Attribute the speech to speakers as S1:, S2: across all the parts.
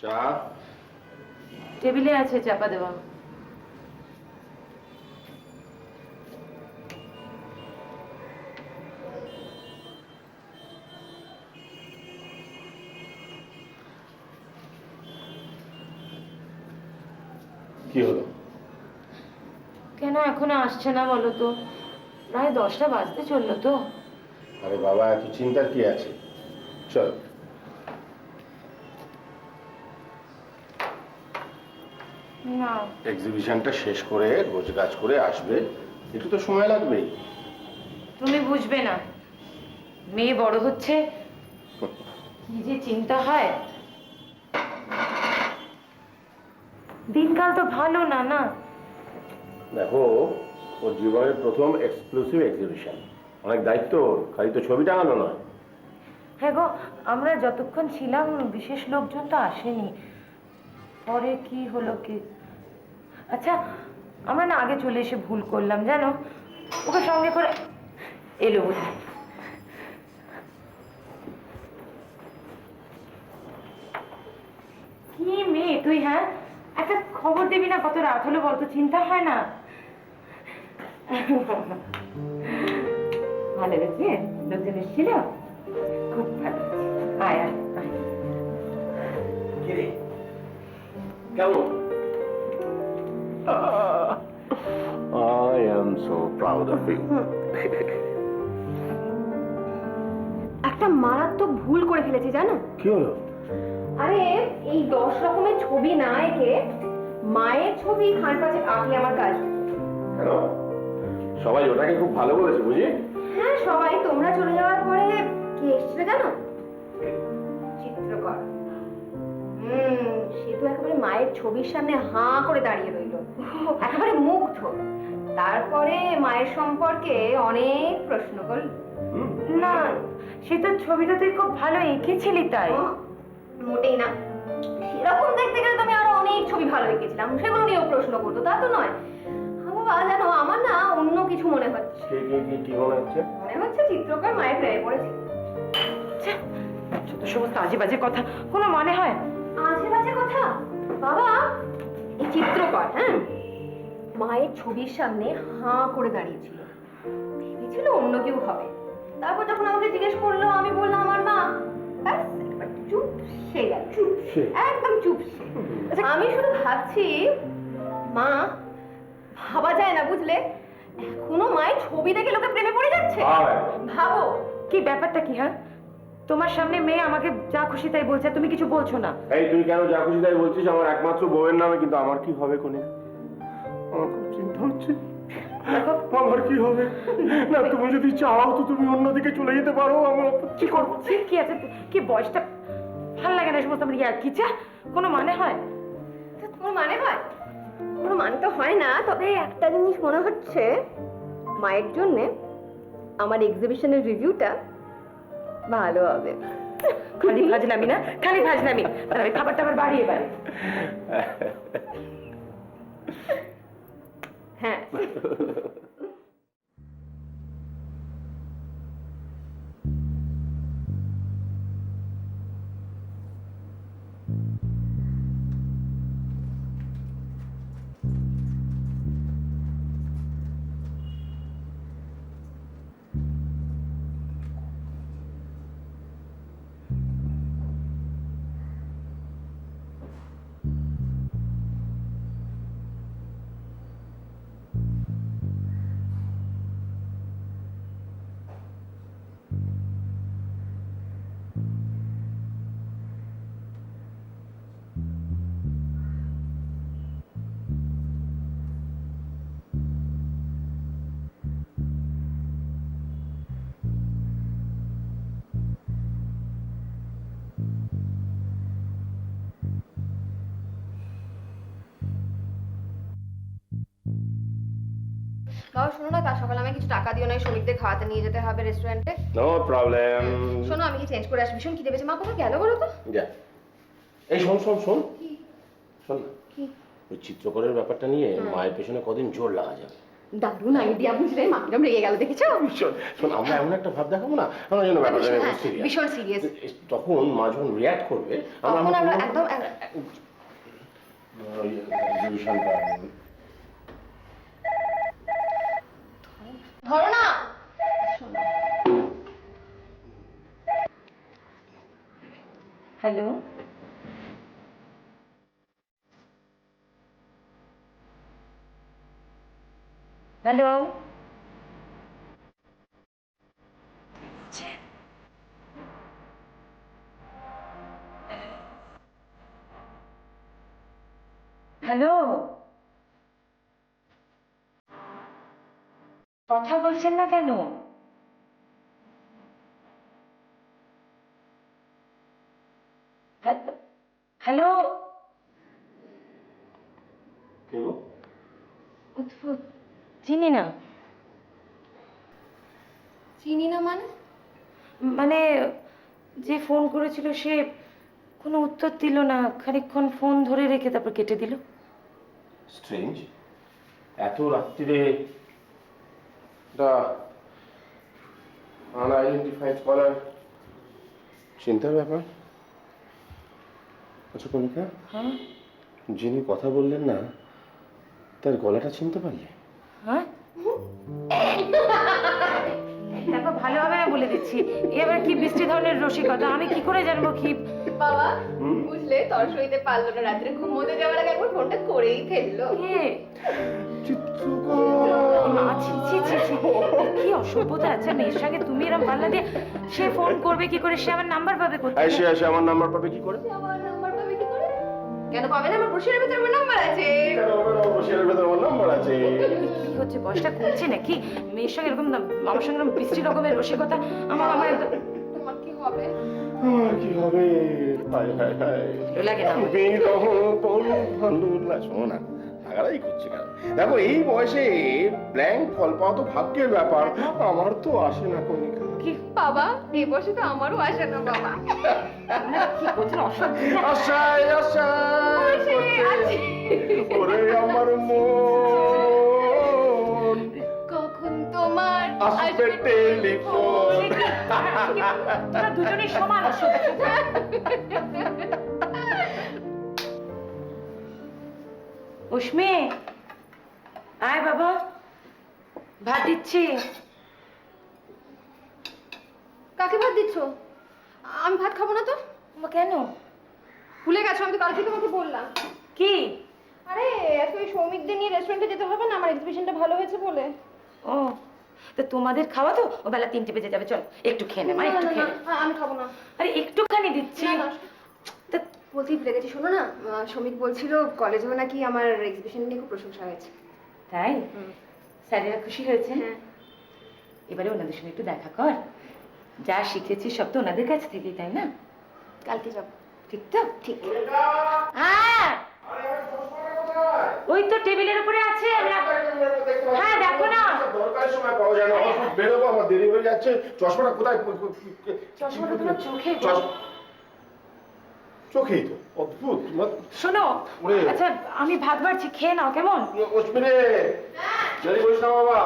S1: চা
S2: টেবিলে আছে, চাপা দেওয়া।
S1: কি হলো?
S2: কেন এখনো আসছে না বলো তো? প্রায় 10টা বাজতে চললো তো।
S1: আরে বাবা, এত চিন্তার কি আছে? চল।
S2: না,
S1: এক্সিবিশনটা শেষ করে গোছগাছ করে আসবে, একটু তো সময় লাগবেই।
S2: তুমি বুঝবে না, মেয়ে বড় হচ্ছে, কি যে চিন্তা হয়। দিনকাল তো ভালো না। না
S1: দেখো, ওর জীবনের প্রথম এক্সক্লুসিভ এক্সিবিশন, অনেক দায়িত্ব, খালি তো ছবি টাঙানো নয়।
S2: হ্যাঁ গো, আমরা যতক্ষণ ছিলাম বিশেষ লোকজন তো আসেনি। পরে কি হলো কি? আচ্ছা, আমরা না আগে চলে এসে ভুল করলাম জানো। ওকে সঙ্গে করে এলো বুঝি। কি মেয়ে তুই, হ্যাঁ? একটা খবর দিবি না? কত রাত হলো বলতো, চিন্তা হয় না? ভালো হয়েছে, লোকজন এসেছিল, খুব ভালো হয়েছে। আয় আয় আয়।
S1: কেমন? I am so proud of you.
S3: একটা মারাত্মক ভুল করে ফেলেছি জানো।
S1: কি হলো?
S3: আরে এই 10 রকমের ছবি না এঁকে মায়ের ছবি খান পাঁচে আঁকলে আমার কাজ।
S1: কেন? সবাই ওটাকে খুব ভালো বলেছে বুঝি?
S3: হ্যাঁ, সবাই। তোমরা চলে যাওয়ার পরে কে এসেছিল জানো? চিত্রকর। সে তো একেবারে মায়ের ছবির সামনে হাঁ করে দাঁড়িয়ে রইল, একেবারে মুগ্ধ। তারপরে মায়ের সম্পর্কে অনেক প্রশ্ন করল।
S2: না, সে তো ছবিটা তুই খুব ভালো এঁকেছিলি তাই।
S3: মোটেই না, সেরকম দেখতে গেলে তো আমি আরো অনেক ছবি ভালো এঁকেছিলাম, সেগুলো নিয়েও প্রশ্ন করতো, তা তো নয়। বাবা জানো, আমার না অন্য কিছু মনে হচ্ছে।
S1: কি মনে হচ্ছে?
S3: মনে হচ্ছে চিত্রকর মায়ের প্রেমে পড়েছে।
S2: যত সমস্ত আজে বাজে কথা, কোনো মানে হয়?
S3: আজে বাজে কথা? বাবা, এই চিত্রকর মায়ের ছবির সামনে হাঁ করে দাঁড়িয়েছিল, ভেবেছিল অন্য কেউ হবে। তারপর যখন আমাকে জিজ্ঞেস করলো, আমি বললাম আমার মা। ব্যাস, একবার চুপসে গেল। একদম চুপসে। আমি শুধু ভাবছি, মা, ভাবা যায় না বুঝলে, এখনো মায়ের ছবি দেখে লোকে প্রেমে পড়ে যাচ্ছে। ভাবো
S2: কি ব্যাপারটা কি? হ্যাঁ, তোমার সামনে মেয়ে আমাকে যা খুশি তাই বলছে, তুমি কিছু বলছো না।
S1: এই তুই কেন যা খুশি তাই বলছিস আমার একমাত্র বউয়ের নামে? কিন্তু আমার কি হবে কোনে? আমার খুব চিন্তা হচ্ছে। আমার কি হবে? না, তুমি যদি চাও তো তুমি অন্যদিকে চলে যেতে পারো। আমার
S2: কি করবো? কি আছে? কি বয়সটা ভাল লাগে না সমস্ত। আমার কি চা কোনো মানে হয়?
S3: তোমার মানে হয়? কোনো মানে তো হয় না, তবে একটা জিনিস মনে হচ্ছে, মায়ের জন্য আমার এক্সিবিশনের রিভিউটা ভালো হবে।
S2: খালি ভাজলামি না, খালি ভাজলামি। আমি খাবারটা আবার বাড়িয়ে বাড়ি।
S3: হ্যাঁ। বাবা শোনো না, কাল সকালে আমাকে কিছু টাকা দিও না, শ্রমিকদের খাওয়াতে নিয়ে যেতে হবে রেস্টুরেন্টে।
S1: No problem.
S3: শোনো, আমি কি চেঞ্জ করে আসি? ভীষণ খিদে পেয়েছে। মা কোথায় গেল বলো তো?
S1: যা। এই শোন শোন শোন
S3: কি?
S1: শোন,
S3: কি?
S1: ওই চিত্রকরের ব্যাপারটা নিয়ে মায়ের পেছনে কদিন জোর লাগা যাবে।
S3: দারুণ আইডিয়া বুঝলে, মা কিরম রেগে গেল দেখেছো?
S1: শোন, আমরা এমন একটা ভাব দেখাবো না আমরা যেন ব্যাপারটা
S3: ভীষণ সিরিয়াস।
S1: তখন মা যখন রিয়াক্ট করবে
S3: তখন আমরা একদম
S1: ওই এক্সিবিশনটা
S3: ধরো না।
S2: হ্যালো, হ্যালো, হ্যালো, কথা বলছেন না কেন? হ্যালো, উদ্ভুত, চিনি না।
S3: চিনি না মানে?
S2: মানে যে ফোন করেছিল সে কোনো উত্তর দিল না, খানিকক্ষণ ফোন ধরে রেখে তারপর কেটে দিল।
S1: স্ট্রেঞ্জ, এত রাত্রিরে একটা আনআইডেন্টিফাইড কলার, চিন্তার ব্যাপার। আচ্ছা কণিকা,
S2: হ্যাঁ
S1: যিনি কথা বললেন না তার গলাটা চিনতে পারলে?
S2: হ্যাঁ, দেখো ভালো হবে না বলে দিচ্ছি, এবার কি বৃষ্টি ধরনের রসিকতা, আমি কি করে জানবো কি?
S3: বাবা বুঝলে, তর সইতে পারলো না, রাত্রে ঘুমোতে যাওয়ার আগে একবার ফোনটা করেই ফেললো।
S2: কে? মা, ছি ছি ছি ছি, কি অসভ্যতা আছে মেয়ের সঙ্গে, তুমি এরকম পাল্লা দিয়ে। সে ফোন করবে কি করে, সে আমার নাম্বার পাবে কোথায়?
S1: এসে এসে আমার নাম্বার পাবে কি করে?
S3: আমার নাম্বার পাবে কি করে? কেন পাবে না? আমার ব্রোশারের ভিতরে আমার নাম্বার আছে।
S1: কেন হবে না? বসিয়ারের ভেতর আমার নাম্বার আছে।
S2: কি হচ্ছে, বয়সটা কমছে নাকি? মেয়ের সঙ্গে এরকম আমার সঙ্গে এরকম বৃষ্টি রকমের রসিকতা, আমার আমার একদম
S3: তোমার কি হবে?
S1: আমার কি হবে? হায় হায় হায়,
S2: ভালো লাগে না আমার।
S1: বিরহ বড় ভালো লাগে। শোনো না, লাগালাই করছে কেন? দেখো এই বয়সে ব্ল্যাঙ্ক ফল পাওয়া তো ভাগ্যের ব্যাপার, আমার তো আসে না কণিকা।
S2: কি
S3: বাবা, এই বয়সে তো আমারও আসে না বাবা।
S2: কি করছেন, অসভ্য।
S1: আশায় আশায় করছে ওরে আমার মন,
S3: কখন তোমার
S1: আসবে টেলিফোন।
S2: তোরা দুজনেই সমান অসভ্য। উষ্মি, আয় বাবা, ভাত দিচ্ছি।
S3: কাকে ভাত দিচ্ছ? আমি ভাত খাবো না তো।
S2: কেন?
S3: ভুলে গেছো, আমি তো কাল থেকে তোমাকে বললাম।
S2: কি?
S3: আরে আজকে ওই সৌমিকদের নিয়ে রেস্টুরেন্টে যেতে হবে না, আমার এক্সিবিশনটা ভালো হয়েছে বলে।
S2: ও, তো তোমাদের খাওয়া তো ও বেলা 3টে বেজে যাবে, চল একটু খেয়ে নে মা, একটু খেয়ে নে।
S3: আমি খাবো না।
S2: আরে একটুখানি দিচ্ছি।
S3: না, না।
S2: তা
S3: বলতেই ভুলে গেছি, শোনো না, সৌমিক বলছিল কলেজেও নাকি আমার এক্সিবিশন নিয়ে খুব প্রশংসা হয়েছে।
S2: তাই? স্যারেরা খুশি হয়েছে?
S3: হ্যাঁ।
S2: এবারে ওনাদের সঙ্গে একটু দেখা কর, যা শিখেছি সব তো ওনাদের কাছ থেকেই, তাই না?
S3: কালকে যাব।
S2: ঠিক তো?
S3: ঠিক।
S2: হ্যাঁ, ওই তো টেবিলের উপরে আছে। হ্যাঁ দেখো না,
S1: দরকারের সময় পাওয়া যায় না, অসুখ বেরোবো, আমার দেরি হয়ে যাচ্ছে। চশমাটা কোথায়?
S2: চশমাটা তোমার চোখে।
S1: চোখেই তো, অদ্ভুত।
S2: শোনো,
S1: ওরে।
S2: আচ্ছা আমি ভাত বাড়ছি, খেয়ে নাও কেমন?
S1: অশ্বিনে, জানি বলিস না বাবা।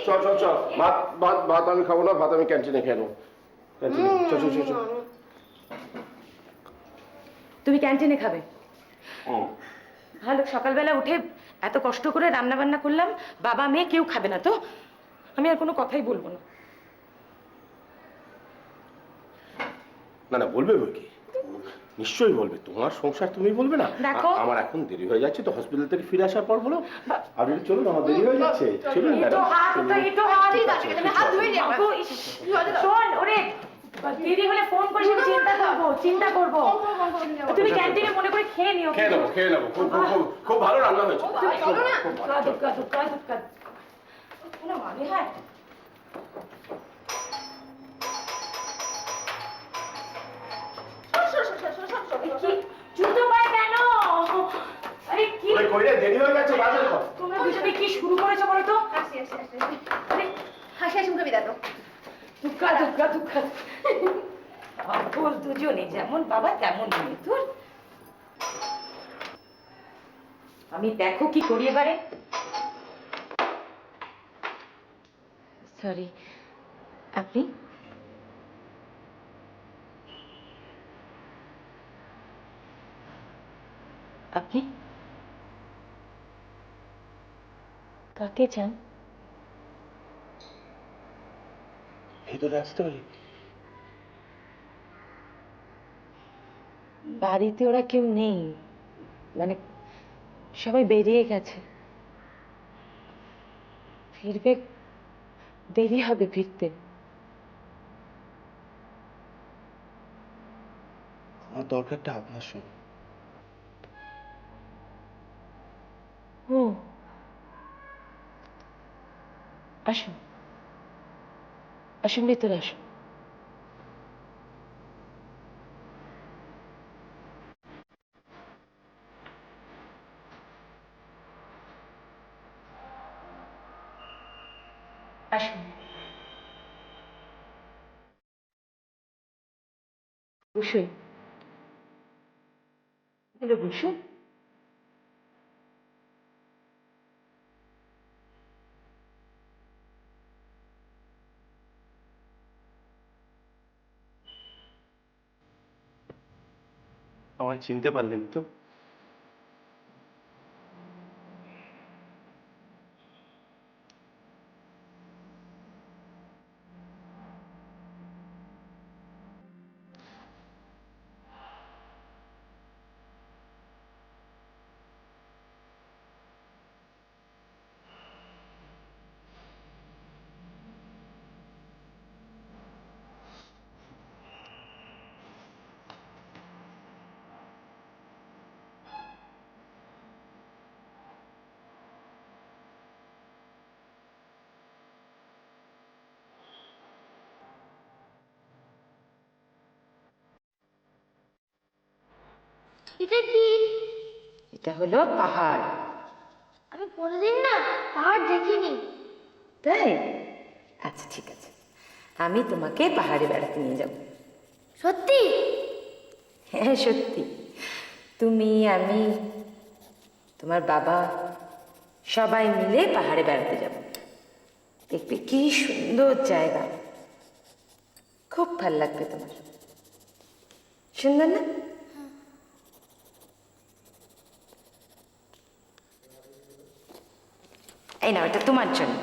S1: চল চল চল, ভাত ভাত ভাত আমি খাবো না, ভাত আমি ক্যান্টিনে খেয়ে নেবো। ক্যান্টিনে, চল চল চল চল।
S2: তুমি ক্যান্টিনে খাবে? ভালো, সকালবেলা উঠে এত কষ্ট করে রান্না বান্না করলাম, বাবা মেয়ে কেউ খাবে না তো, আমি আর কোনো কথাই বলবো না।
S1: না না, বলবে বই কি, নিশ্চয়ই বলবে। তোমার সংসার তুমি বলবে না?
S2: দেখো।
S1: আমার এখন দেরি হয়ে যাচ্ছে তো, হসপিটাল থেকে ফিরে আসার পর বলো। আর চলুন, আমার দেরি হয়ে যাচ্ছে। চলুন
S2: একটু হাত, একটু হাত।
S3: ঠিক আছে, আমি হাত ধুয়ে যাবো।
S2: বাবু, ইস, শোন, ওরে দেরি হলে ফোন করিস, আমি চিন্তা করবো। তুমি ক্যান্টিনে মনে করে খেয়ে নিও।
S1: খেয়ে নেবো, খেয়ে নেবো। খুব খুব খুব খুব ভালো রান্না হয়েছে।
S3: চলো না।
S2: দুক্কা কোনো মানে হয়? কি জুতো পায় কেন? আরে কি,
S1: ওরে কই রে, দেরি হয়ে যাচ্ছে, বাজার কর।
S2: তোমরা দুজনে কি শুরু করেছো বলো তো?
S3: হাসি হাসি হাসি মুখে বিদায় দাও।
S2: দুক্কা বল, দুজনে যেমন বাবা তেমন মেয়ে তোর। আমি দেখো কি করি এবারে। সরি, আপনি? আপনি কাকে চান?
S1: ভেতরে আসতে পারি?
S2: বাড়িতে ওরা কেউ নেই, মানে সবাই বেরিয়ে গেছে। ফিরবে, দেরি হবে ফিরতে।
S1: আমার দরকারটা আপনার সঙ্গে।
S2: ও, আসুন আসুন, ভেতরে আসুন। আসুন, বসুন। হ্যালো, বসুন।
S1: আমায় চিনতে পারলেন তো?
S3: এটা কি?
S2: এটা হলো পাহাড়।
S3: আমি কোনোদিন না পাহাড় দেখিনি।
S2: তাই? আচ্ছা, ঠিক আছে, আমি তোমাকে পাহাড়ে বেড়াতে নিয়ে যাব।
S3: সত্যি?
S2: হ্যাঁ, সত্যি। তুমি, আমি, তোমার বাবা সবাই মিলে পাহাড়ে বেড়াতে যাব। দেখবে কি সুন্দর জায়গা, খুব ভাল লাগবে তোমার। সুন্দর না? এই নাও, এটা তোমার জন্য।